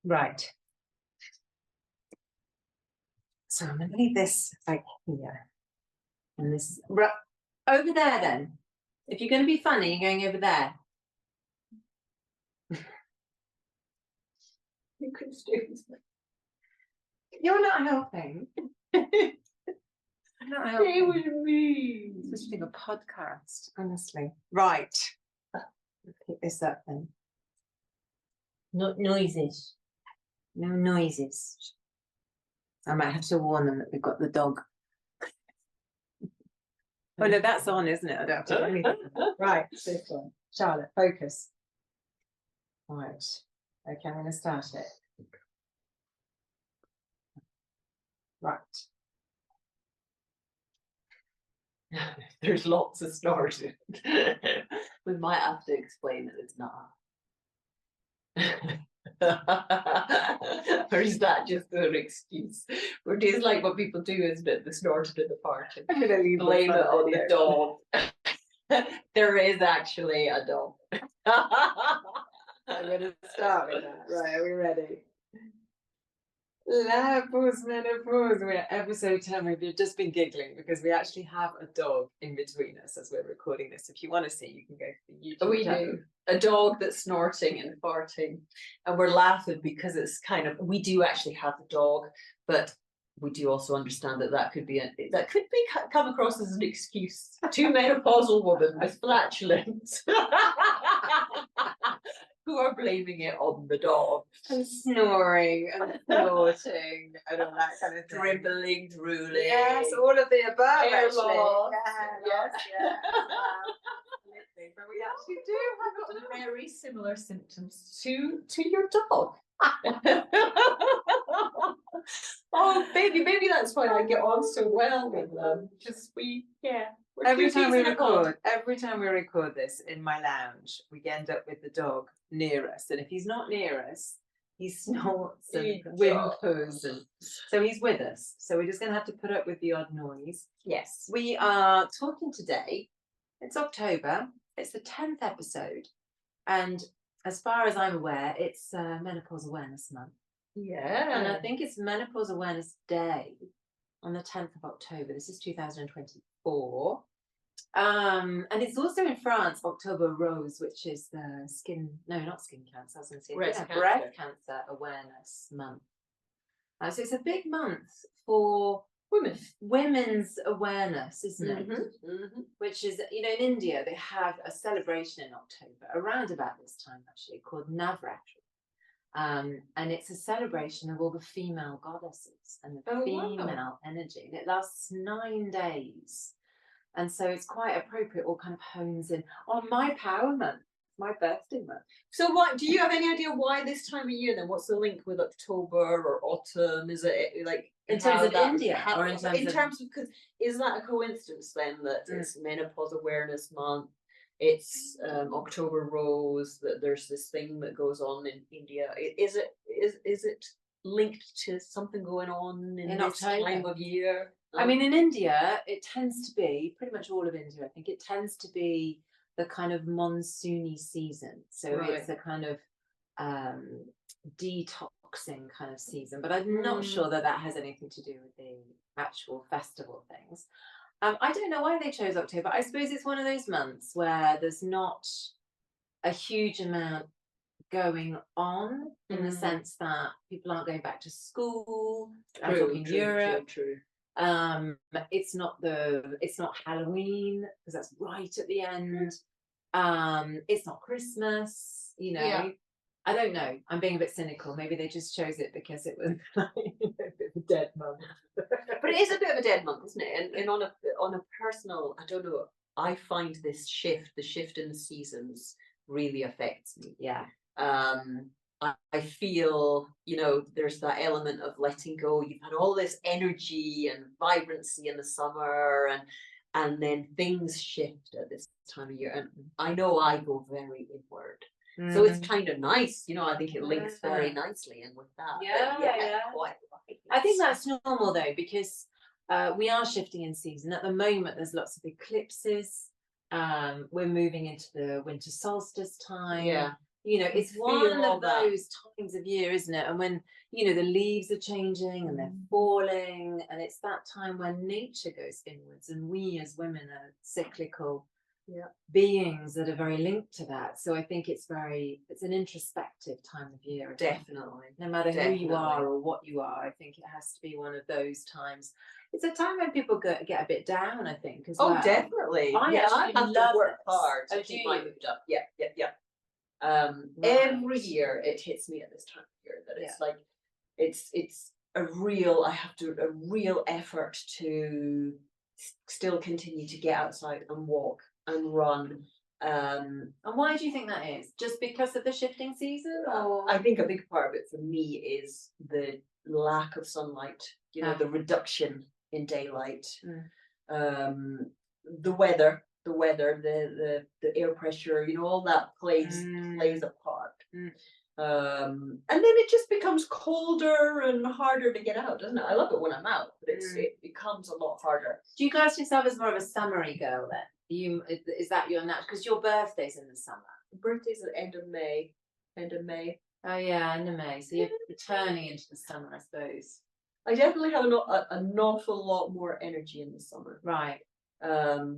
Right. So I'm going to leave this like here. And this is over there then. If you're going to be funny, you're going over there. You could do this. You're not helping. Not helping. Stay with me. It's such a podcast, honestly. Right. Let's pick this up then. No noises. No noises. I might have to warn them that we've got the dog. Oh no, that's on, isn't it? I don't have to do anything. Right, this one. Charlotte, focus. Right. Okay, I'm going to start it. Right. There's lots of snorting. We might have to explain that it's not. Or is that just an excuse? Or it is like what people do, isn't it? The snorted in the party. I'm going to leave Blame it on the dog. There is actually a dog. I'm going to start with that. Right, are we ready? Pause Menopause. We're at episode 10. We've just been giggling because we actually have a dog in between us as we're recording this. If you want to see, you can go to the YouTube We channel. do. A dog that's snorting and farting. And we're laughing because it's kind of, we do actually have a dog, but we do also understand that could be come across as an excuse. Two menopausal women with flatulence who are blaming it on the dog. And snoring and snorting and all that kind of thing. Dribbling, drooling. Yes, all of the above, Hair actually. loss. Yeah. But we actually do I've got very similar symptoms to your dog. Oh, maybe that's why I get on so well with them. Just every time we record this in my lounge, we end up with the dog near us, and if he's not near us, he snorts and whimpers, and so he's with us. So we're just going to have to put up with the odd noise. Yes. We are talking today. It's October. It's the 10th episode, and as far as I'm aware, it's Menopause Awareness Month. Yeah. And I think it's Menopause Awareness Day on the 10th of October. This is 2024. And it's also in France, October Rose, which is the not skin cancer, I was going to say breast cancer awareness month. So it's a big month for women's awareness, isn't it? Mm-hmm. Which is, in India, they have a celebration in October, around about this time actually, called Navratri. And it's a celebration of all the female goddesses and the female energy. And it lasts 9 days. And so it's quite appropriate, all kind of hones in on my power month, my birthday month. So what, do you have any idea why this time of year then? What's the link with October or autumn? Is it like in terms of India or in terms of, because is that a coincidence then that it's Menopause Awareness Month? It's October Rose, that there's this thing that goes on in India. Is it linked to something going on in this October time of year? I mean, in India, it tends to be, pretty much all of India, I think it tends to be the kind of monsoony season. So it's a kind of detoxing kind of season. But I'm not sure that has anything to do with the actual festival things. I don't know why they chose October. I suppose it's one of those months where there's not a huge amount going on in the sense that people aren't going back to school. I'm talking Europe. True. It's not Halloween because that's right at the end. It's not Christmas, I don't know. I'm being a bit cynical. Maybe they just chose it because it was like a bit of a dead month. But it is a bit of a dead month, isn't it? And on a personal, I don't know, I find the shift in the seasons really affects me. Yeah. I feel, there's that element of letting go. You've had all this energy and vibrancy in the summer, and then things shift at this time of year. And I know I go very inward. So it's kind of nice, I think it links very nicely in with that. Yeah. Quite right. I think that's normal though, because we are shifting in season. At the moment, there's lots of eclipses. We're moving into the winter solstice time. Yeah. You know, it's feel one all of that. those times of year, isn't it? And when, you know, the leaves are changing and they're falling, and it's that time when nature goes inwards, and we as women are cyclical beings that are very linked to that. So I think it's an introspective time of year. Definitely. No matter who you are or what you are, I think it has to be one of those times. It's a time when people get a bit down, I think, as well. Oh, definitely. I have actually to love work this. hard Oh, to do keep my you? mood up. Yeah. Every Right. year it hits me at this time of year that it's Yeah. like it's a real effort to still continue to get outside and walk and run. And why do you think that is? Just because of the shifting season, or I think a big part of it for me is the lack of sunlight, you know, the reduction in daylight, the weather, the air pressure, you know, all that plays a part. And then it just becomes colder and harder to get out, doesn't it? I love it when I'm out, but it becomes a lot harder. Do you class yourself as more of a summery girl then? Is that your natural? Because your birthday's in the summer. Birthday's at the end of May. Oh yeah, end of May. So you're returning into the summer, I suppose. I definitely have an awful lot more energy in the summer. Right. I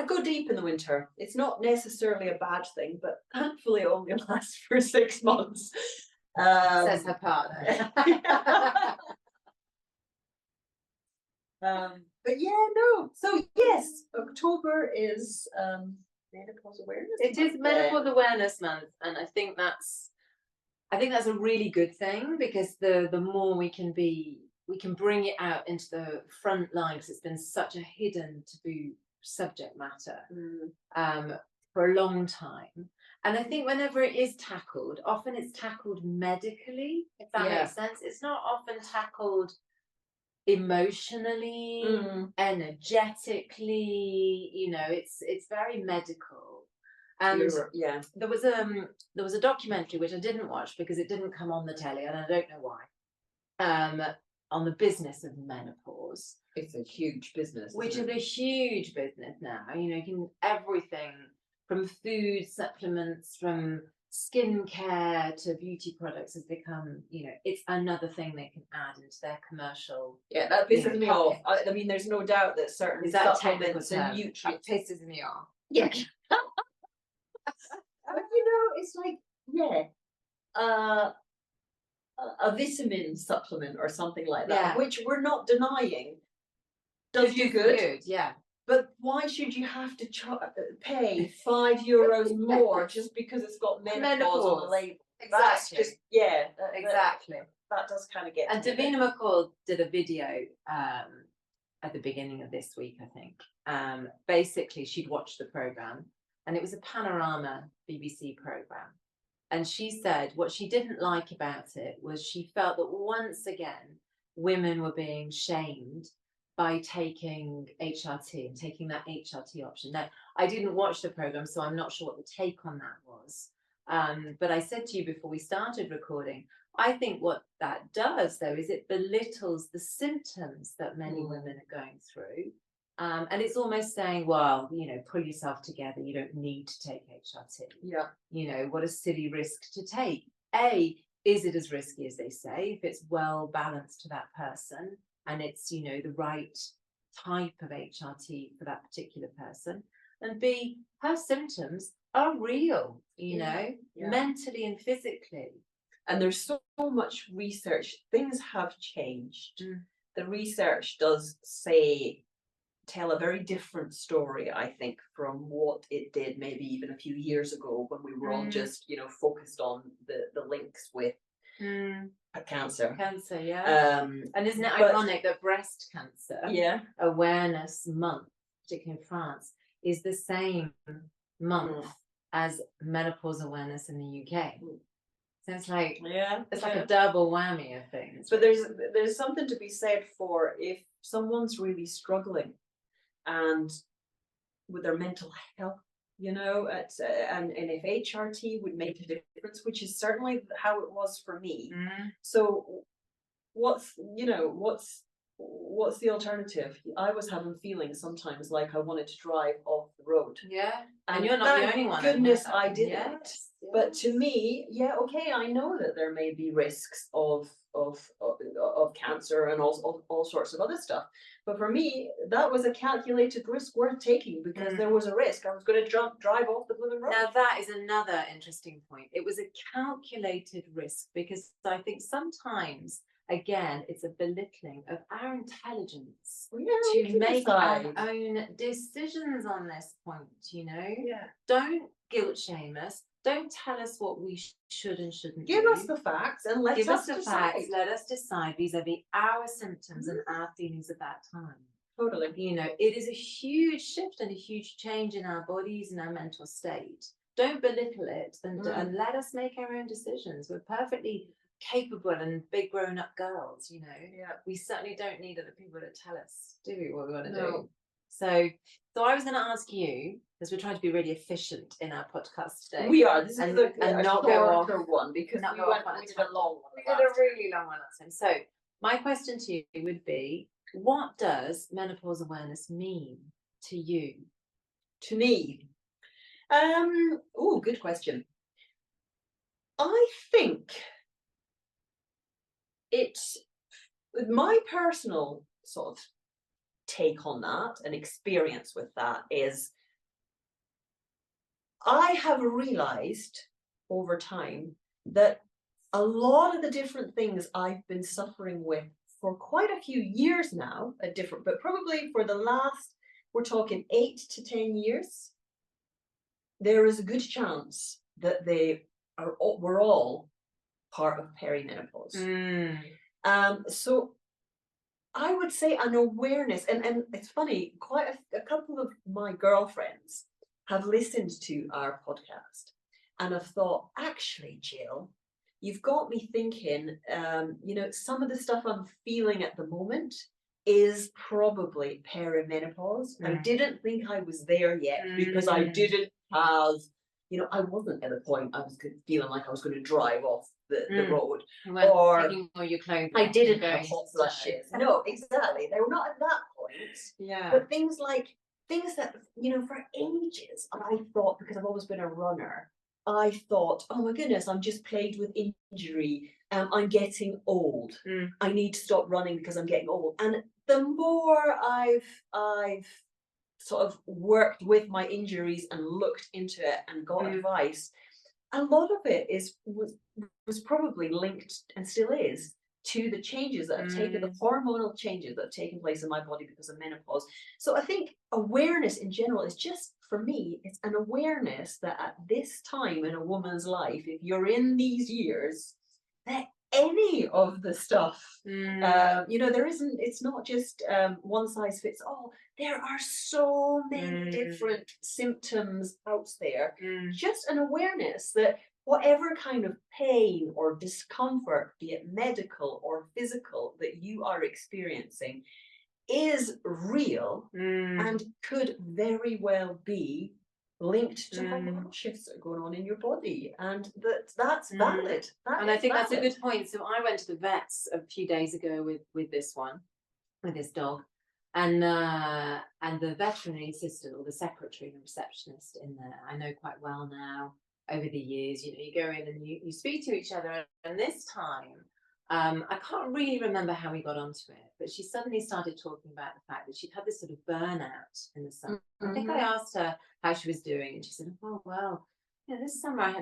go deep in the winter. It's not necessarily a bad thing, but thankfully it only lasts for 6 months. Says her partner. But yeah, no. So yes, October is Menopause Awareness It Month. is Menopause Awareness Month, and I think that's a really good thing, because the more we can bring it out into the front line, because it's been such a hidden taboo subject matter for a long time. And I think whenever it is tackled, often it's tackled medically, if that makes sense. It's not often tackled emotionally, energetically, you know, it's very medical. And there was a documentary which I didn't watch because it didn't come on the telly, and I don't know why, on the business of menopause. It's a huge business, which is a huge business now. You know, you can everything from food supplements, from skincare to beauty products has become, you know, it's another thing they can add into their commercial. Yeah, that pisses me off. I mean, there's no doubt that certain supplements and nutrients pisses me off. Yeah. But you know, it's like, a vitamin supplement or something like that, which we're not denying does do good. Yeah. But why should you have to pay €5 more just because it's got menopause on the label? Exactly. That's just, exactly. That does kind of get. And Davina McCall did a video at the beginning of this week, I think. Basically, she'd watched the program, and it was a Panorama BBC program. And she said what she didn't like about it was she felt that once again women were being shamed by taking HRT and taking that HRT option. Now, I didn't watch the program, so I'm not sure what the take on that was. But I said to you before we started recording, I think what that does, though, is it belittles the symptoms that many women are going through. And it's almost saying, well, you know, pull yourself together. You don't need to take HRT. Yeah. You know, what a silly risk to take. Is it as risky as they say if it's well balanced to that person and it's, you know, the right type of HRT for that particular person? And B, her symptoms are real, you know, mentally and physically. And there's so much research. Things have changed. The research does tell a very different story, I think, from what it did maybe even a few years ago when we were all just, you know, focused on the links with cancer. And isn't it ironic that breast cancer awareness month, particularly in France, is the same month as menopause awareness in the UK? So it's like a double whammy of things. But there's something to be said for if someone's really struggling and with their mental health, you know, and if HRT would make a difference, which is certainly how it was for me. So what's what's the alternative? I was having feelings sometimes like I wanted to drive off the road. Yeah. And you're not the thank only one. goodness I didn't. Yes, But to me, yeah, okay, I know that there may be risks of cancer and all sorts of other stuff. But for me, that was a calculated risk worth taking because there was a risk. I was going to drive off the blooming road. Now that is another interesting point. It was a calculated risk because I think sometimes, again, it's a belittling of our intelligence to make our own decisions on this point, you know? Yeah. Don't guilt shame us. Don't tell us what we should and shouldn't Give do. us the facts and let Give us us the decide. facts. Let us decide vis-a-vis our symptoms and our feelings at that time. Totally. You know, it is a huge shift and a huge change in our bodies and our mental state. Don't belittle it and let us make our own decisions. We're perfectly capable and big grown-up girls, you know. Yeah. We certainly don't need other people to tell us, do we, what we want to do? So I was going to ask you, because we're trying to be really efficient in our podcast today. We are. This is and a not go off one because we did a long one. We did a really long one last time. So my question to you would be, what does menopause awareness mean to you? To me? Oh, good question. I think it's my personal sort of take on that and experience with that is I have realized over time that a lot of the different things I've been suffering with for quite a few years now, but probably for the last, we're talking 8 to 10 years, there is a good chance that we're all part of perimenopause. So I would say an awareness, and it's funny, quite a couple of my girlfriends have listened to our podcast and have thought, actually, Jill, you've got me thinking, some of the stuff I'm feeling at the moment is probably perimenopause. I didn't think I was there yet because I didn't have, I wasn't at the point I was feeling like I was going to drive off the road. Or your clothes I didn't have hot flushes. No, exactly. They were not at that point. Yeah. But things that, for ages, I thought, because I've always been a runner, I thought, oh my goodness, I'm just plagued with injury. I'm getting old. I need to stop running because I'm getting old. And the more I've sort of worked with my injuries and looked into it and got advice, a lot of it was probably linked and still is to the changes that have taken, the hormonal changes that have taken place in my body because of menopause. So I think awareness in general is just, for me, it's an awareness that at this time in a woman's life, if you're in these years, that any of the stuff, it's not just one size fits all. There are so many different symptoms out there. Just an awareness that whatever kind of pain or discomfort, be it medical or physical, that you are experiencing is real and could very well be linked to hormonal shifts that are going on in your body, and that's valid. And I think that's a good point. So I went to the vets a few days ago with this dog, and the veterinary assistant or the secretary and receptionist in there, I know quite well now. Over the years, you go in and you speak to each other, and this time, I can't really remember how we got onto it, but she suddenly started talking about the fact that she'd had this sort of burnout in the summer. I think I asked her how she was doing, and she said, "Oh well, this summer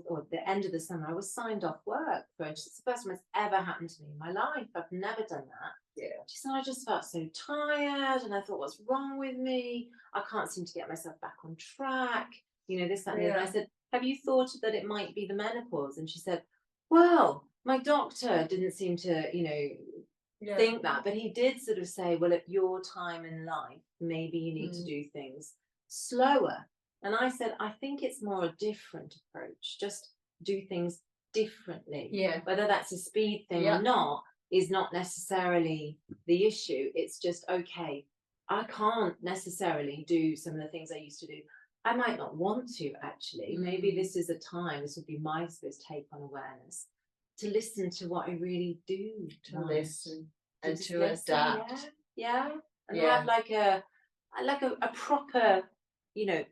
or the end of the summer, I was signed off work for it. It's the first time it's ever happened to me in my life. I've never done that." Yeah. She said, "I just felt so tired, and I thought, what's wrong with me? I can't seem to get myself back on track. This, that, and the other." And I said, "Have you thought that it might be the menopause?" And she said, "Well, my doctor didn't seem to, think that, but he did sort of say, well, at your time in life, maybe you need to do things slower." And I said, I think it's more a different approach. Just do things differently. Yeah. Whether that's a speed thing or not is not necessarily the issue. It's just, okay, I can't necessarily do some of the things I used to do. I might not want to, actually. Maybe this is a time, this would be my first take on awareness, to listen to what I really do to listen. and just to listen, adapt. yeah, and Yeah. have like a proper,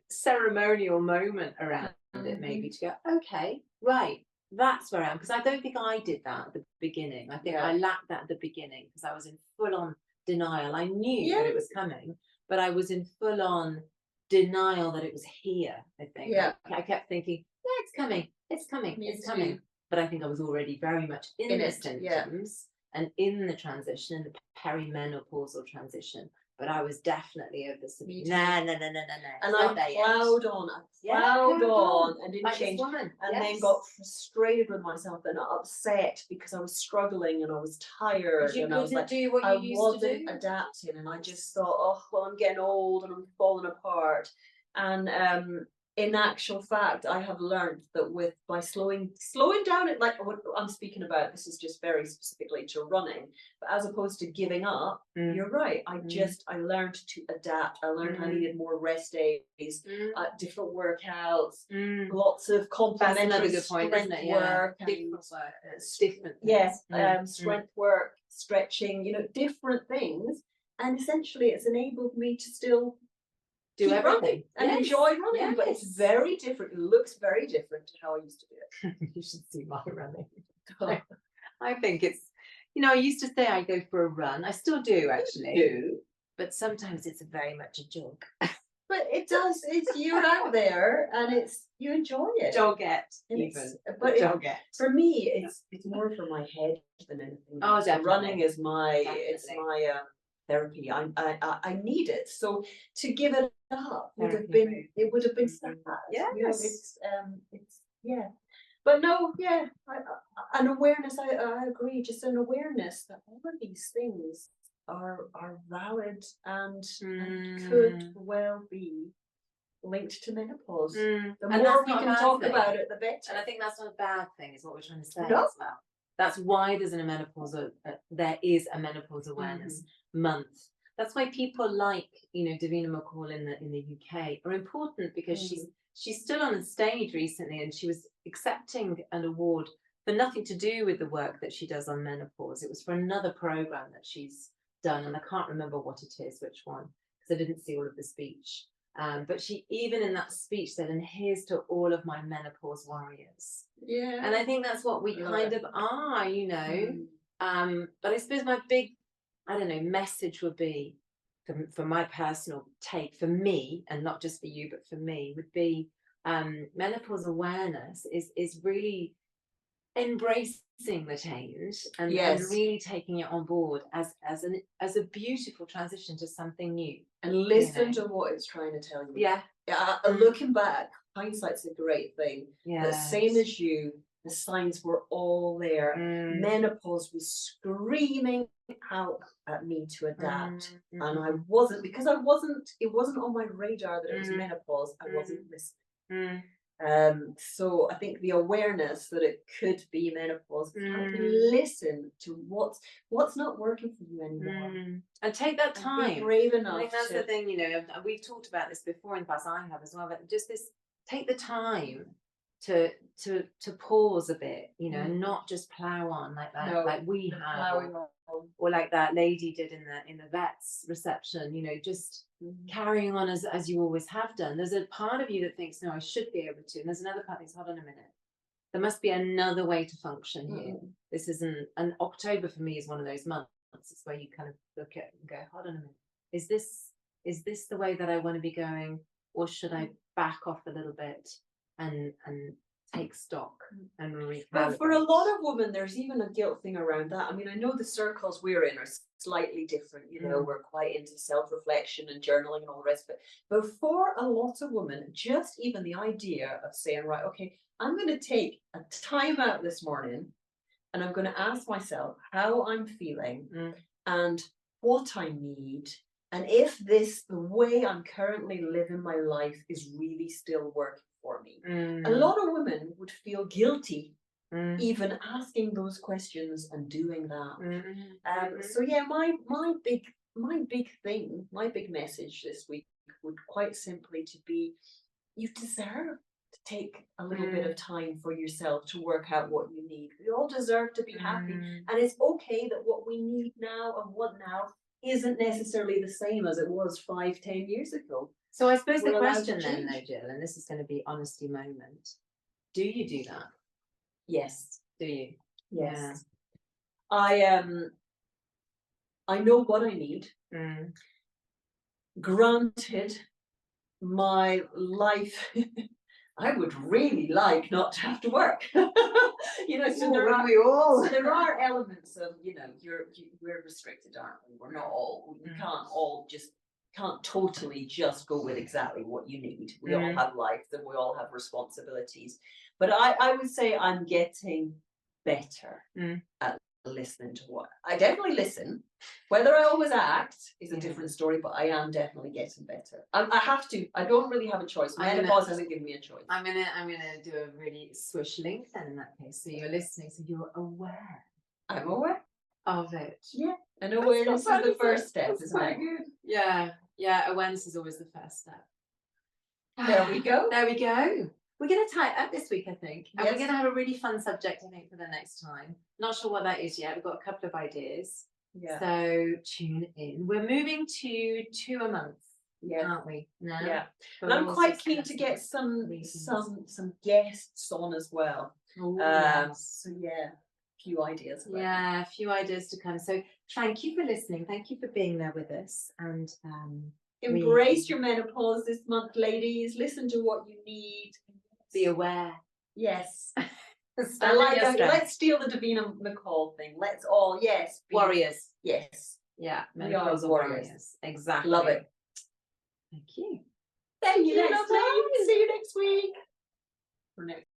ceremonial moment around it, maybe to go, okay, right, that's where I am. Because I don't think I did that at the beginning. I think Yeah. I lacked that at the beginning because I was in full on denial. I knew that Yeah. it was coming, but I was in full on denial that it was here. I think Yeah. I kept thinking, yeah, it's coming, it's coming, Me it's too. coming. But I think I was already very much in the it, yeah. symptoms and in the transition, in the perimenopausal transition. But I was definitely over the Me too. no. And It's I not there yet. plowed on, and didn't Like this change. woman. And then Yes. got frustrated with myself and upset because I was struggling and I was tired. Because you and I was couldn't like, do what I you used to wasn't do. adapting, and I just thought, oh, well, I'm getting old and I'm falling apart. And in actual fact, I have learned that by slowing down it, like what I'm speaking about, this is just very specifically to running, but as opposed to giving up, you're right. I learned to adapt. I learned I needed more rest days, different workouts, lots of complementary strength work, different work, different things. strength work, stretching, different things. And essentially, it's enabled me to still do keep everything running and enjoy running, but it's very different. It looks very different to how I used to do it. You should see my running. I think it's, I used to say I go for a run. I still do, actually. But sometimes it's very much a jog. But it does. It's you're out there, and you enjoy it. Joggette, even. But for me, it's more for my head than anything. Oh, definitely. Running is my therapy. I need it. So to give it up would have been sad. Yes. It's But no, an awareness. I agree. Just an awareness that all of these things are valid and could well be linked to menopause. The more we can talk about it, the better. And I think that's not a bad thing, is what we're trying to say No. as well. That's why there is a menopause awareness month. That's why people like, Davina McCall in the UK are important, because she's stood on a stage recently and she was accepting an award for nothing to do with the work that she does on menopause. It was for another program that she's done, and I can't remember what it is, which one, because I didn't see all of the speech. But she, even in that speech, said, and here's to all of my menopause warriors. Yeah. And I think that's what we kind of are, But I suppose my big, message would be, for my personal take, for me, and not just for you, but for me, would be menopause awareness is really embracing the change and really taking it on board as a beautiful transition to something new, and listen to what it's trying to tell you. Looking back, hindsight's a great thing. But same as you, the signs were all there. Menopause was screaming out at me to adapt, and I wasn't, because it wasn't on my radar that it was menopause. I wasn't listening. So I think the awareness that it could be menopause, how to listen to what's not working for you anymore, and take that time. Be brave enough. I think that's the thing. We've talked about this before in the past. I have as well. But just this, take the time to pause a bit, and not just plow on like that, like we have, or like that lady did in the vet's reception. Just carrying on as you always have done. There's a part of you that thinks, no, I should be able to, and there's another part that thinks, hold on a minute, there must be another way to function here. This isn't. And October for me is one of those months. It's where you kind of look at and go, hold on a minute, is this the way that I want to be going, or should I back off a little bit and take stock and recalibrate? But for a lot of women, there's even a guilt thing around that. I mean, I know the circles we're in are slightly different. We're quite into self-reflection and journaling and all the rest of it. But for a lot of women, just even the idea of saying, right, okay, I'm going to take a time out this morning, and I'm going to ask myself how I'm feeling and what I need, and if the way I'm currently living my life is really still working for me. A lot of women would feel guilty even asking those questions and doing that. So yeah, my big message this week would quite simply to be, you deserve to take a little bit of time for yourself to work out what you need. We all deserve to be happy, and it's okay that what we we need now and want now isn't necessarily the same as it was 5-10 years ago. So I suppose the We're allowed question to then, though, change. Jill, and this is going to be honesty moment. Do you do that? Yes. Do you? Yes. I know what I need. Granted, my life, I would really like not to have to work. You know, so there are, we all? so there are elements of, you know, we're restricted, aren't we? We're not all, we can't all just, can't totally just go with exactly what you need. We all have lives and we all have responsibilities. But I would say I'm getting better at listening to what I definitely listen. Whether I always act is a different story, but I am definitely getting better. I have to. I don't really have a choice. Menopause hasn't given me a choice. I'm gonna do a really swish link then in that case. So you're listening, so you're aware. I'm aware of it. Yeah, and awareness is the first step, isn't it? Good. Yeah, yeah. Awareness is always the first step. There we go. There we go. We're going to tie it up this week, I think. And Yes. we're going to have a really fun subject, I think, for the next time. Not sure what that is yet. We've got a couple of ideas. Yeah. So tune in. We're moving to 2 a month, aren't we? Now? Yeah. For And I'm all quite sorts keen of to get some reasons. guests on as well. Oh, yes. So yeah, a few ideas. Yeah, a few ideas to come. So thank you for listening. Thank you for being there with us. And embrace your menopause this month, ladies. Listen to what you need. Be aware. Yes. Let's steal the Davina McCall thing. Let's all, yes. Warriors. Yes. Yeah. We are warriors. Exactly. Love it. Thank you. Thank you. See you next week. For next